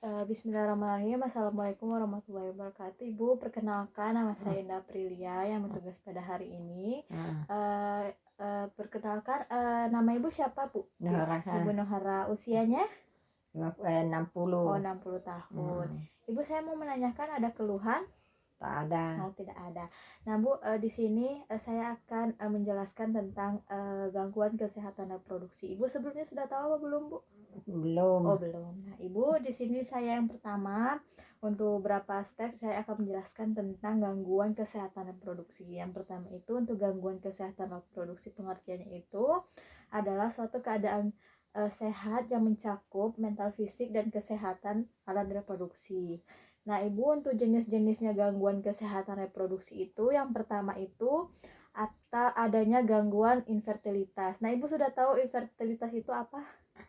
Bismillahirrahmanirrahim. Assalamualaikum warahmatullahi wabarakatuh. Ibu, perkenalkan nama saya Indah Aprilia yang bertugas pada hari ini. Perkenalkan, nama ibu siapa, Bu? Nuhara Ibu Nuhara. Usianya? 60. 60 tahun. Ibu, saya mau menanyakan, ada keluhan? Tak ada. Oh, tidak ada. Nah, Bu, di sini saya akan menjelaskan tentang gangguan kesehatan reproduksi. Ibu sebelumnya sudah tahu apa belum, Bu? Belum. Oh, belum. Nah, Ibu, di sini saya yang pertama, untuk beberapa step saya akan menjelaskan tentang gangguan kesehatan reproduksi. Yang pertama itu, untuk gangguan kesehatan reproduksi, pengertiannya itu adalah suatu keadaan sehat yang mencakup mental, fisik, dan kesehatan alat reproduksi. Nah, Ibu, untuk jenis-jenisnya gangguan kesehatan reproduksi itu, yang pertama itu atau adanya gangguan infertilitas. Nah, Ibu sudah tahu infertilitas itu apa?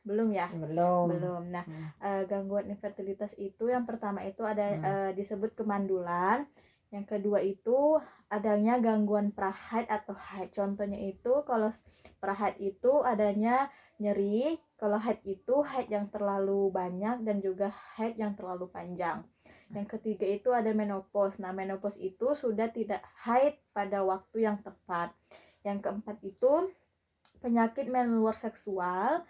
Belum ya? Belum. Nah, gangguan infertilitas itu yang pertama itu ada disebut kemandulan. Yang kedua itu adanya gangguan prahaid atau haid. Contohnya itu kalau prahaid itu adanya nyeri, kalau haid itu haid yang terlalu banyak dan juga haid yang terlalu panjang. Yang ketiga itu ada menopause. Nah, menopause itu sudah tidak haid pada waktu yang tepat. Yang keempat itu penyakit menular seksual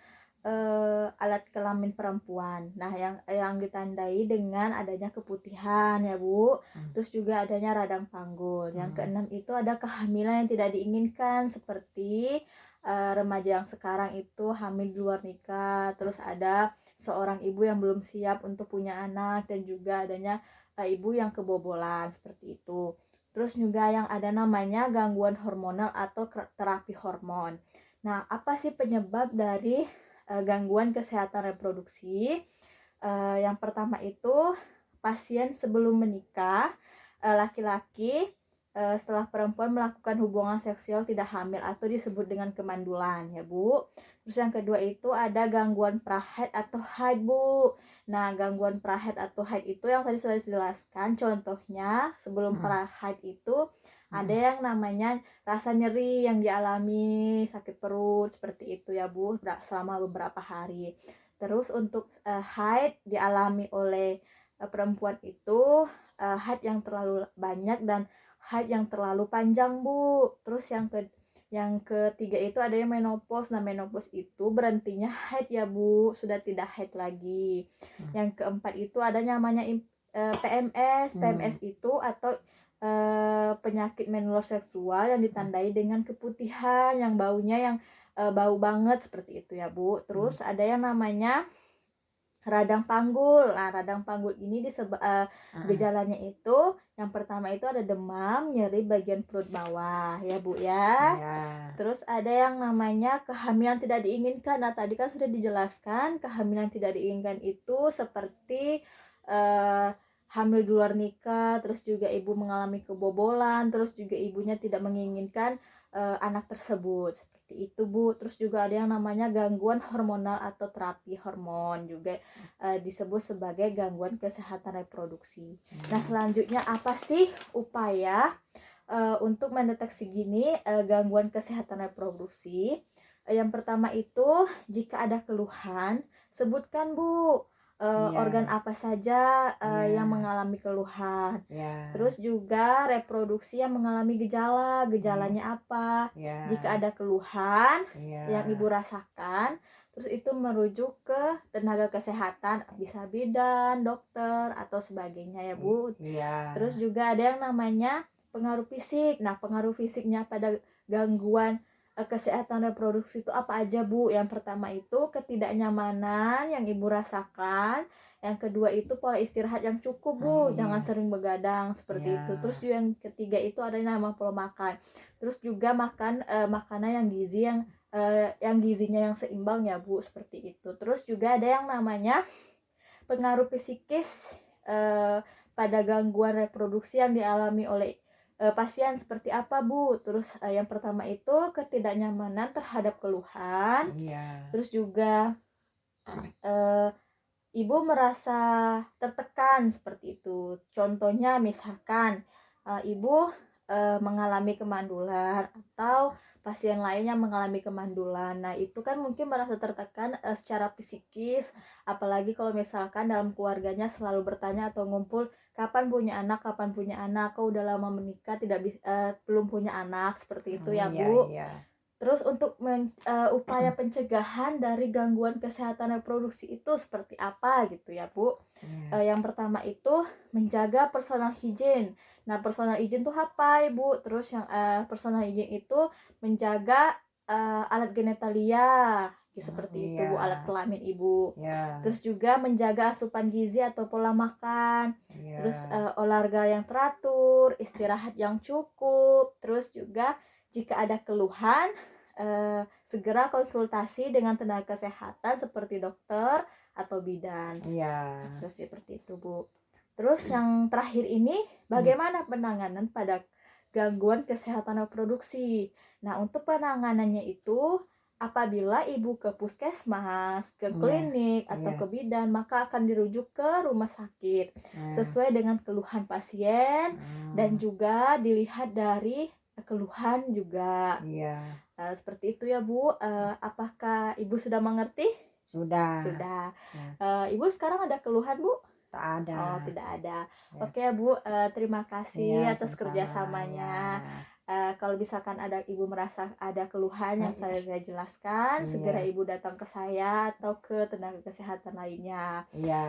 alat kelamin perempuan. Nah, yang ditandai dengan adanya keputihan ya, Bu. Terus juga adanya radang panggul. Yang keenam itu ada kehamilan yang tidak diinginkan seperti remaja yang sekarang itu hamil di luar nikah. Terus ada seorang ibu yang belum siap untuk punya anak dan juga adanya ibu yang kebobolan seperti itu. Terus juga yang ada namanya gangguan hormonal atau terapi hormon. Nah, apa sih penyebab dari gangguan kesehatan reproduksi? Yang pertama itu pasien sebelum menikah, laki-laki setelah perempuan melakukan hubungan seksual tidak hamil atau disebut dengan kemandulan ya, Bu. Terus yang kedua itu ada gangguan prahaid atau haid, Bu. Nah, gangguan prahaid atau haid itu yang tadi sudah dijelaskan, contohnya sebelum prahaid itu ada yang namanya rasa nyeri yang dialami, sakit perut seperti itu ya, Bu, selama beberapa hari. Terus untuk haid dialami oleh perempuan itu haid yang terlalu banyak dan haid yang terlalu panjang, Bu. Terus yang ketiga itu ada yang menopause. Nah, menopause itu berhentinya haid ya, Bu, sudah tidak haid lagi. Yang keempat itu ada namanya PMS. PMS itu atau penyakit menular seksual yang ditandai dengan keputihan yang baunya yang bau banget seperti itu ya, Bu. Terus ada yang namanya radang panggul. Nah, radang panggul ini gejalanya itu yang pertama itu ada demam, nyeri bagian perut bawah ya, Bu ya. Terus ada yang namanya kehamilan tidak diinginkan. Nah, tadi kan sudah dijelaskan kehamilan tidak diinginkan itu seperti hamil di luar nikah, terus juga ibu mengalami kebobolan, terus juga ibunya tidak menginginkan anak tersebut seperti itu, Bu. Terus juga ada yang namanya gangguan hormonal atau terapi hormon, juga disebut sebagai gangguan kesehatan reproduksi. Nah, selanjutnya apa sih upaya untuk mendeteksi gangguan kesehatan reproduksi? Yang pertama itu jika ada keluhan, sebutkan, Bu, organ apa saja yang mengalami keluhan. Terus juga reproduksi yang mengalami gejalanya apa. Jika ada keluhan yang ibu rasakan, terus itu merujuk ke tenaga kesehatan, bisa bidan, dokter, atau sebagainya ya, Bu. Terus juga ada yang namanya pengaruh fisik. Nah, pengaruh fisiknya pada gangguan kesehatan reproduksi itu apa aja, Bu? Yang pertama itu ketidaknyamanan yang ibu rasakan. Yang kedua itu pola istirahat yang cukup, Bu. Jangan sering begadang seperti itu. Terus juga yang ketiga itu ada nama pola makan. Terus juga makan makanan yang gizi yang gizinya yang seimbang ya, Bu, seperti itu. Terus juga ada yang namanya pengaruh psikis pada gangguan reproduksi yang dialami oleh pasien seperti apa, Bu? Terus yang pertama itu ketidaknyamanan terhadap keluhan. Terus juga ibu merasa tertekan seperti itu. Contohnya misalkan ibu mengalami kemandulan atau pasien lain yang mengalami kemandulan. Nah, itu kan mungkin merasa tertekan secara psikis, apalagi kalau misalkan dalam keluarganya selalu bertanya atau ngumpul, kapan punya anak, kapan punya anak, kok udah lama menikah belum punya anak, seperti itu ya, Iya, Bu. iya. Terus untuk upaya pencegahan dari gangguan kesehatan reproduksi itu seperti apa gitu ya, Bu? Iya. Yang pertama itu menjaga personal hygiene. Nah, personal hygiene itu apa, Ibu? Terus yang personal hygiene itu menjaga alat genitalia, ya, seperti itu, Iya. Bu, alat kelamin Ibu. Iya. Terus juga menjaga asupan gizi atau pola makan. Terus Iya. olahraga yang teratur, istirahat yang cukup. Terus juga jika ada keluhan, segera konsultasi dengan tenaga kesehatan seperti dokter atau bidan. Iya. Terus seperti itu, Bu. Terus yang terakhir ini, bagaimana penanganan pada gangguan kesehatan reproduksi? Nah, untuk penanganannya itu, apabila ibu ke puskesmas, ke Iya. klinik, atau Iya. ke bidan, maka akan dirujuk ke rumah sakit Nah. sesuai dengan keluhan pasien dan juga dilihat dari keluhan juga. Iya. Seperti itu ya, Bu. Apakah Ibu sudah mengerti? Sudah. Sudah. Ya. Ibu sekarang ada keluhan, Bu? Tak ada. Oh, tidak ada. Ya. Oke ya, Bu. Terima kasih Iya, atas sama-sama. kerjasamanya. Ya. Kalau misalkan ada Ibu merasa ada keluhan yang saya jelaskan, Iya. segera Ibu datang ke saya atau ke tenaga kesehatan lainnya. Iya.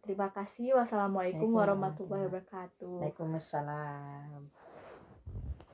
Terima kasih. Wassalamualaikum warahmatullahi wabarakatuh. Waalaikumsalam.